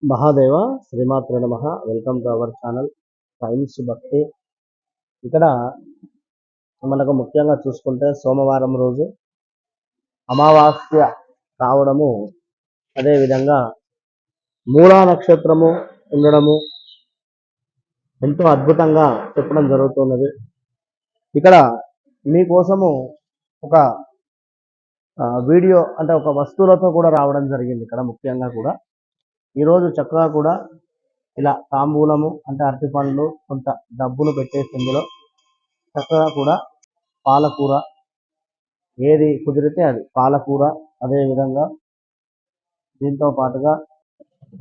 మహాదేవ శ్రీమాత్రే నమః. Welcome to our channel science భక్తి. ఇక్కడ మనకు ముఖ్యంగా చూసుకుంటే సోమవారం రోజు అమావాస్య కావడము, అదేవిధంగా మూలా నక్షత్రము ఉండడము ఎంతో అద్భుతంగా చెప్పడం జరుగుతున్నది. ఇక్కడ మీకోసము ఒక వీడియో అంటే ఒక వస్తువులతో కూడా రావడం జరిగింది. ఇక్కడ ముఖ్యంగా కూడా ఈరోజు చక్కగా కూడా ఇలా తాంబూలము అంటే అరటి పండ్లు కొంత డబ్బులు పెట్టేసి ఇందులో చక్కగా కూడా పాలకూర, ఏది కుదిరితే అది పాలకూర, అదేవిధంగా దీంతో పాటుగా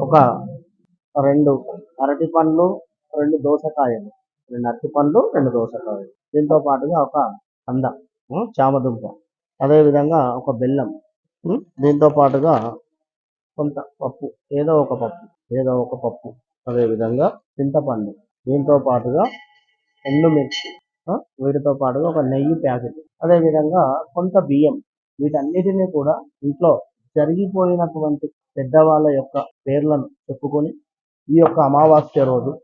ఒక 2 అరటి పండ్లు, 2 దోసకాయలు, 2 అరటి పండ్లు, 2 దోసకాయలు, దీంతో పాటుగా ఒక కంద చామదుంప, అదేవిధంగా ఒక బెల్లం, దీంతో పాటుగా కొంత పప్పు, ఏదో ఒక పప్పు, అదేవిధంగా చింతపండు, దీంతో పాటుగా ఎండుమిర్చి, వీటితో పాటుగా ఒక నెయ్యి ప్యాకెట్, అదేవిధంగా కొంత బియ్యం. వీటన్నిటినీ కూడా ఇంట్లో జరిగిపోయినటువంటి పెద్దవాళ్ళ యొక్క పేర్లను చెప్పుకొని ఈ యొక్క అమావాస్య రోజు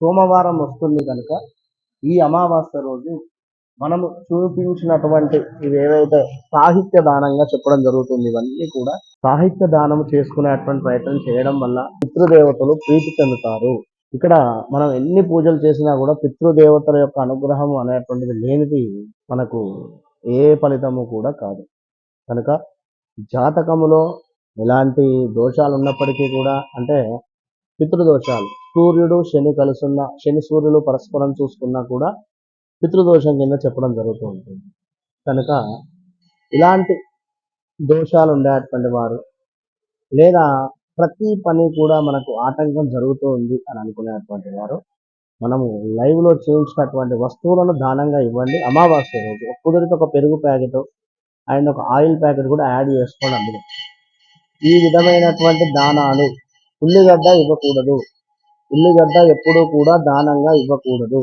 సోమవారం వస్తుంది కనుక ఈ అమావాస్య రోజు మనము చూపించినటువంటి ఇవి ఏవైతే సాహిత్య దానంగా చెప్పడం జరుగుతుంది, ఇవన్నీ కూడా సాహిత్య దానం చేసుకునేటువంటి ప్రయత్నం చేయడం వల్ల పితృదేవతలు ప్రీతి చెందుతారు. ఇక్కడ మనం ఎన్ని పూజలు చేసినా కూడా పితృదేవతల యొక్క అనుగ్రహం అనేటువంటిది లేనిది మనకు ఏ ఫలితము కూడా కాదు. కనుక జాతకములో ఎలాంటి దోషాలు ఉన్నప్పటికీ కూడా, అంటే పితృదోషాలు, సూర్యుడు శని కలుసున్న, శని సూర్యులు పరస్పరం చూసుకున్నా కూడా పితృదోషం కింద చెప్పడం జరుగుతూ ఉంటుంది. కనుక ఇలాంటి దోషాలు ఉండేటువంటి వారు, లేదా ప్రతి పని కూడా మనకు ఆటంకం జరుగుతూ ఉంది అని అనుకునేటువంటి వారు, మనము లైవ్లో చూపించినటువంటి వస్తువులను దానంగా ఇవ్వండి. అమావాస్య రోజు కుదిరితే ఒక పెరుగు ప్యాకెట్ అండ్ ఒక ఆయిల్ ప్యాకెట్ కూడా యాడ్ చేసుకోండి అందులో. ఈ విధమైనటువంటి దానాలు, ఉల్లిగడ్డ ఇవ్వకూడదు, ఉల్లిగడ్డ ఎప్పుడూ కూడా దానంగా ఇవ్వకూడదు,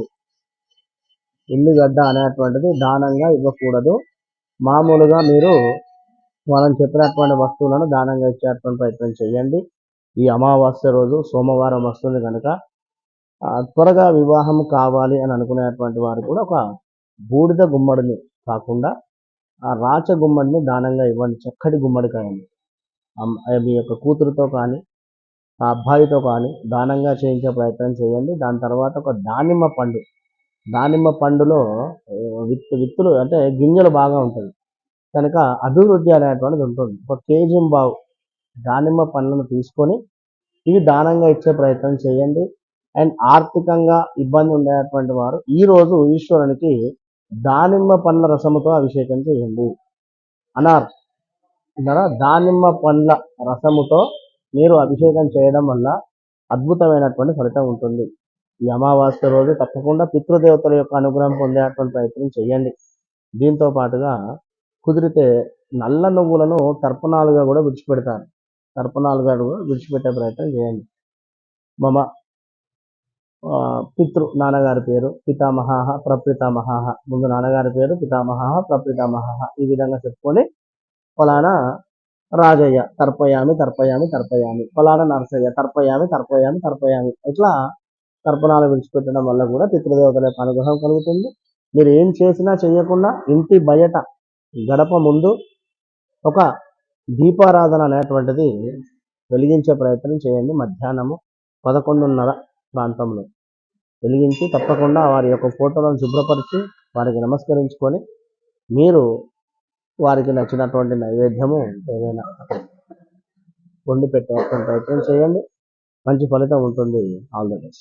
ఉల్లిగడ్డ అనేటువంటిది దానంగా ఇవ్వకూడదు. మామూలుగా మీరు మనం చెప్పినటువంటి వస్తువులను దానంగా ఇచ్చేటువంటి ప్రయత్నం చేయండి. ఈ అమావాస్య రోజు సోమవారం వస్తుంది కనుక త్వరగా వివాహం కావాలి అని అనుకునేటువంటి వారు కూడా ఒక బూడిద గుమ్మడిని కాకుండా ఆ రాచ గుమ్మడిని దానంగా ఇవ్వండి. చక్కటి గుమ్మడికాయని మీ యొక్క కూతురుతో కానీ ఆ అబ్బాయితో కానీ దానంగా చేయించే ప్రయత్నం చేయండి. దాని తర్వాత ఒక దానిమ్మ పండులో విత్తులు అంటే గింజలు బాగా ఉంటుంది కనుక అభివృద్ధి అనేటువంటిది ఉంటుంది. 1 కేజీ బావు దానిమ్మ పండ్లను తీసుకొని ఇవి దానంగా ఇచ్చే ప్రయత్నం చేయండి. అండ్ ఆర్థికంగా ఇబ్బంది ఉండేటువంటి వారు ఈరోజు ఈశ్వరునికి దానిమ్మ పండ్ల రసముతో అభిషేకం చేయండి. దానిమ్మ పండ్ల రసముతో మీరు అభిషేకం చేయడం వల్ల అద్భుతమైనటువంటి ఫలితం ఉంటుంది. ఈ అమావాస్య రోజు తప్పకుండా పితృదేవతల యొక్క అనుగ్రహం పొందేటువంటి ప్రయత్నం చేయండి. దీంతో పాటుగా కుదిరితే నల్ల నువ్వులను తర్పణాలుగా కూడా విడిచిపెడతారు. తర్పణాలుగా కూడా విడిచిపెట్టే ప్రయత్నం చేయండి. మమ పితృ నాన్నగారి పేరు పితామహ ప్రపితామహ, ముందు నాన్నగారి పేరు పితామహ ప్రపితామహ, ఈ విధంగా చెప్పుకొని ఫలానా రాజయ్య తర్పయామి, ఫలానా నరసయ్య తర్పయామి, ఇట్లా తర్పణాలు విడిచిపెట్టడం వల్ల కూడా పితృదేవతల యొక్క అనుగ్రహం కలుగుతుంది. మీరు ఏం చేసినా చేయకుండా ఇంటి బయట గడప ముందు ఒక దీపారాధన అనేటువంటిది వెలిగించే ప్రయత్నం చేయండి. మధ్యాహ్నము 11:30 ప్రాంతంలో వెలిగించి తప్పకుండా వారి యొక్క ఫోటోలను శుభ్రపరిచి వారికి నమస్కరించుకొని మీరు వారికి నచ్చినటువంటి నైవేద్యము ఏదైనా వండి పెట్టేటువంటి ప్రయత్నం చేయండి. మంచి ఫలితం ఉంటుంది. All the best.